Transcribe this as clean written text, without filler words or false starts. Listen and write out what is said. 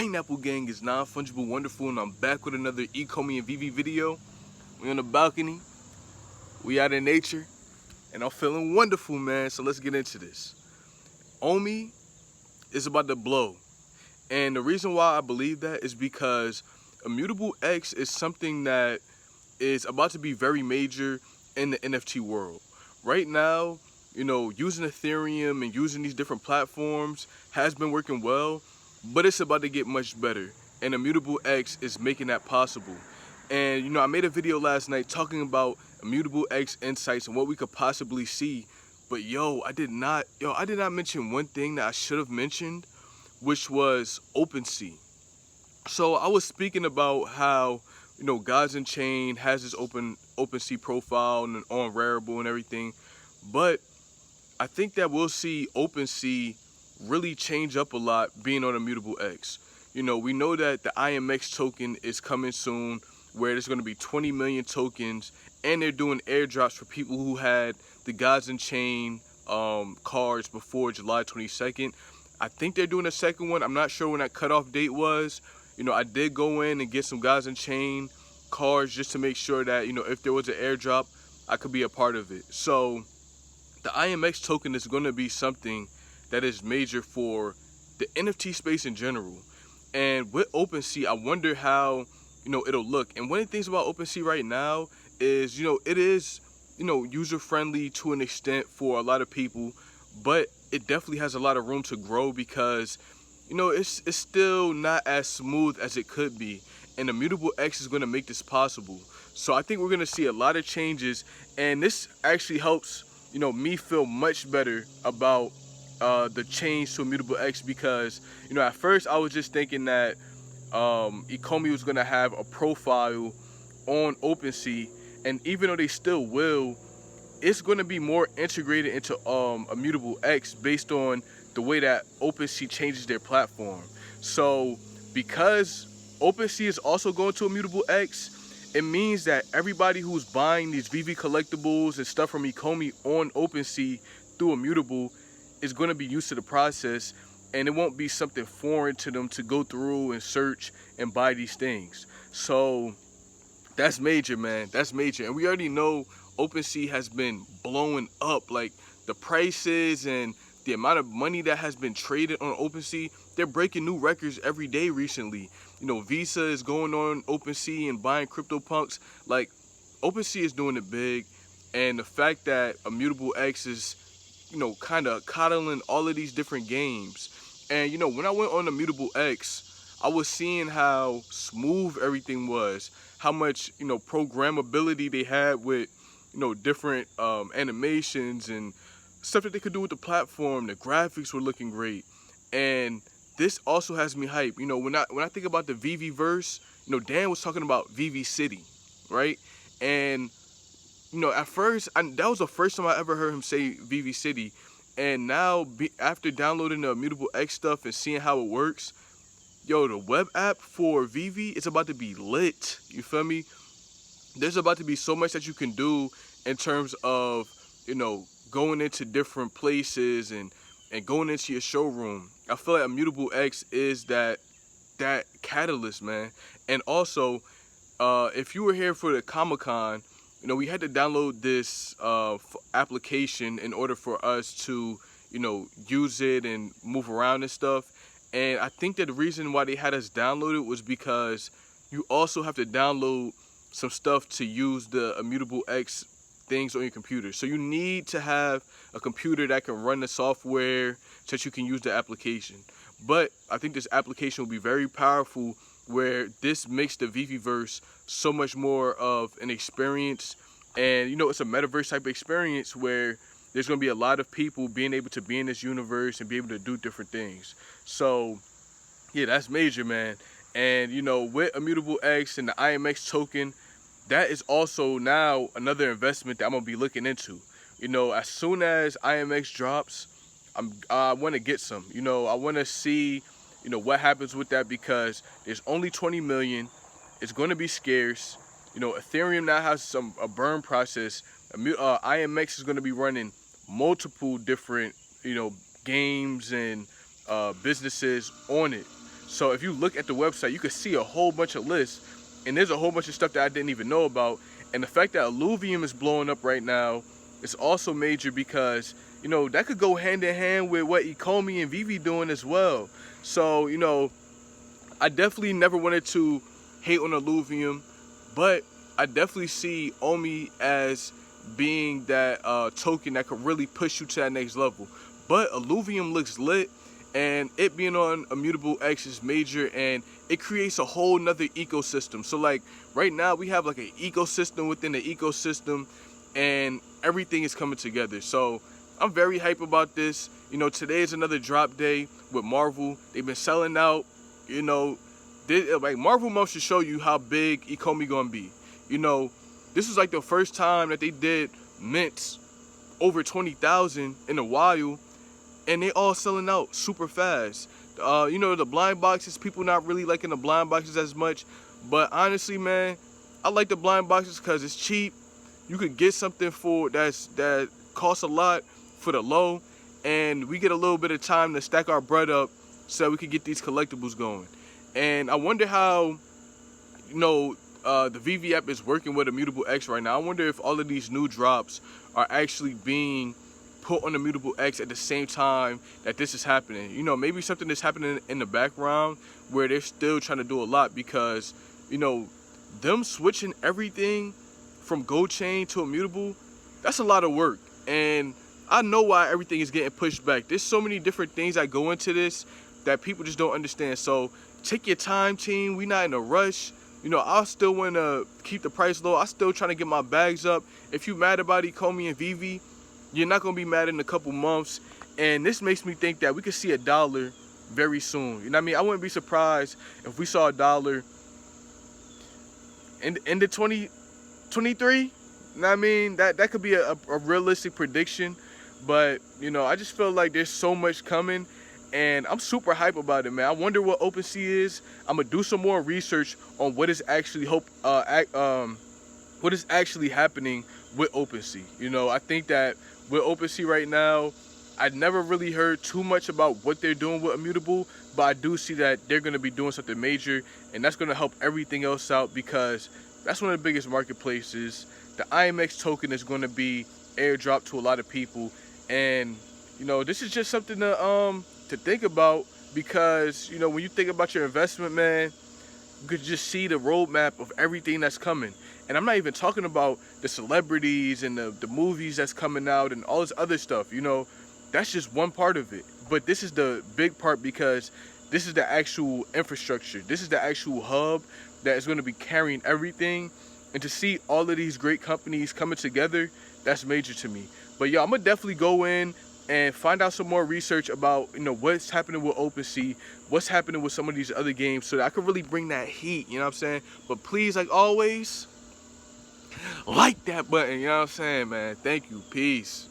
Pineapple Gang is Non-Fungible Wonderful, and I'm back with another Ecomi and Veve video. We on the balcony, we out in nature, and I'm feeling wonderful, man. So let's get into this. Omi is about to blow, and the reason why I believe that is because Immutable X is something that is about to be very major in the NFT world. Right now, using Ethereum and using these different platforms has been working well, but it's about to get much better, and Immutable X is making that possible. And I made a video last night talking about Immutable X insights and what we could possibly see, but I did not mention one thing that I should have mentioned, which was Opensea. So I was speaking about how Gods and Chain has his Opensea profile and on Rarible and everything, but I think that we'll see Opensea really change up a lot being on Immutable X. We know that the IMX token is coming soon, where there's going to be 20 million tokens, and they're doing airdrops for people who had the Gods and Chain cards before July 22nd. I think they're doing a second one. I'm not sure when that cutoff date was. I did go in and get some Gods and Chain cards just to make sure that, if there was an airdrop, I could be a part of it. So the IMX token is going to be something that is major for the NFT space in general. And with Opensea, I wonder how, it'll look. And one of the things about Opensea right now is, it is, user-friendly to an extent for a lot of people, but it definitely has a lot of room to grow because, it's still not as smooth as it could be. And Immutable X is going to make this possible. So I think we're going to see a lot of changes, and this actually helps, me feel much better about the change to Immutable X because, at first I was just thinking that Ecomi was going to have a profile on Opensea, and even though they still will, it's going to be more integrated into Immutable X based on the way that Opensea changes their platform. So because Opensea is also going to Immutable X, it means that everybody who's buying these Veve collectibles and stuff from Ecomi on Opensea through Immutable is going to be used to the process, and it won't be something foreign to them to go through and search and buy these things. So that's major, man. That's major. And we already know Opensea has been blowing up. Like, the prices and the amount of money that has been traded on Opensea, they're breaking new records every day recently. Visa is going on Opensea and buying CryptoPunks. Like, Opensea is doing it big, and the fact that Immutable X is, kind of coddling all of these different games. And, when I went on Immutable X, I was seeing how smooth everything was, how much, programmability they had with, different animations and stuff that they could do with the platform. The graphics were looking great. And this also has me hype. When I think about the Veve verse, Dan was talking about Veve City, right? And at first, that was the first time I ever heard him say Veve City. And now, after downloading the Immutable X stuff and seeing how it works, the web app for Veve is about to be lit. You feel me? There's about to be so much that you can do in terms of, going into different places and going into your showroom. I feel like Immutable X is that catalyst, man. And also, if you were here for the Comic-Con, we had to download this application in order for us to, use it and move around and stuff. And I think that the reason why they had us download it was because you also have to download some stuff to use the Immutable X things on your computer. So you need to have a computer that can run the software so that you can use the application. But I think this application will be very powerful, where this makes the Veveverse so much more of an experience. And it's a metaverse type of experience where there's going to be a lot of people being able to be in this universe and be able to do different things. So yeah, that's major, man. And with Immutable X and the IMX token, that is also now another investment that I'm going to be looking into. As soon as IMX drops, I want to get some. I want to see, what happens with that, because there's only 20 million. It's going to be scarce. Ethereum now has a burn process. IMX is going to be running multiple different, games and businesses on it. So if you look at the website, you can see a whole bunch of lists, and there's a whole bunch of stuff that I didn't even know about. And the fact that Illuvium is blowing up right now is also major because, you know, that could go hand in hand with what Ecomi and Veve doing as well. So, you know, I definitely never wanted to hate on Illuvium, but I definitely see Omi as being that token that could really push you to that next level. But Illuvium looks lit, and it being on Immutable X is major, and it creates a whole nother ecosystem. So like right now we have like an ecosystem within the ecosystem, and everything is coming together. So I'm very hype about this. You know, today is another drop day with Marvel. They've been selling out. You know, like Marvel month should show you how big Ecomi gonna be. You know, this is like the first time that they did mints over 20,000 in a while, and they all selling out super fast. You know, the blind boxes, people not really liking the blind boxes as much, but honestly, man, I like the blind boxes because it's cheap. You could get something for that costs a lot for the low, and we get a little bit of time to stack our bread up so we could get these collectibles going. And I wonder how, you know, the Veve app is working with Immutable X right now. I wonder if all of these new drops are actually being put on Immutable X at the same time that this is happening. You know, maybe something is happening in the background where they're still trying to do a lot, because, you know, them switching everything from Gold Chain to Immutable, that's a lot of work. And I know why everything is getting pushed back. There's so many different things that go into this that people just don't understand. So take your time, team. We not in a rush. You know, I still want to keep the price low. I still trying to get my bags up. If you mad about Ecomi and Veve, you're not going to be mad in a couple months. And this makes me think that we could see $1 very soon. You know what I mean? I wouldn't be surprised if we saw $1 in the 2023. You know what I mean? That could be a realistic prediction. But, you know, I just feel like there's so much coming, and I'm super hype about it, man. I wonder what Opensea is. I'm gonna do some more research on what is actually what is actually happening with Opensea. You know, I think that with Opensea right now, I never really heard too much about what they're doing with Immutable, but I do see that they're gonna be doing something major, and that's gonna help everything else out, because that's one of the biggest marketplaces. The IMX token is gonna be airdropped to a lot of people, and you know, this is just something to think about, because, you know, when you think about your investment, man, you could just see the roadmap of everything that's coming. And I'm not even talking about the celebrities and the movies that's coming out and all this other stuff. You know, that's just one part of it. But this is the big part, because this is the actual infrastructure. This is the actual hub that is going to be carrying everything. And to see all of these great companies coming together, that's major to me. But yeah, I'm going to definitely go in and find out some more research about, you know, what's happening with Opensea, what's happening with some of these other games, so that I could really bring that heat, you know what I'm saying? But please, like always, like that button, you know what I'm saying, man? Thank you. Peace.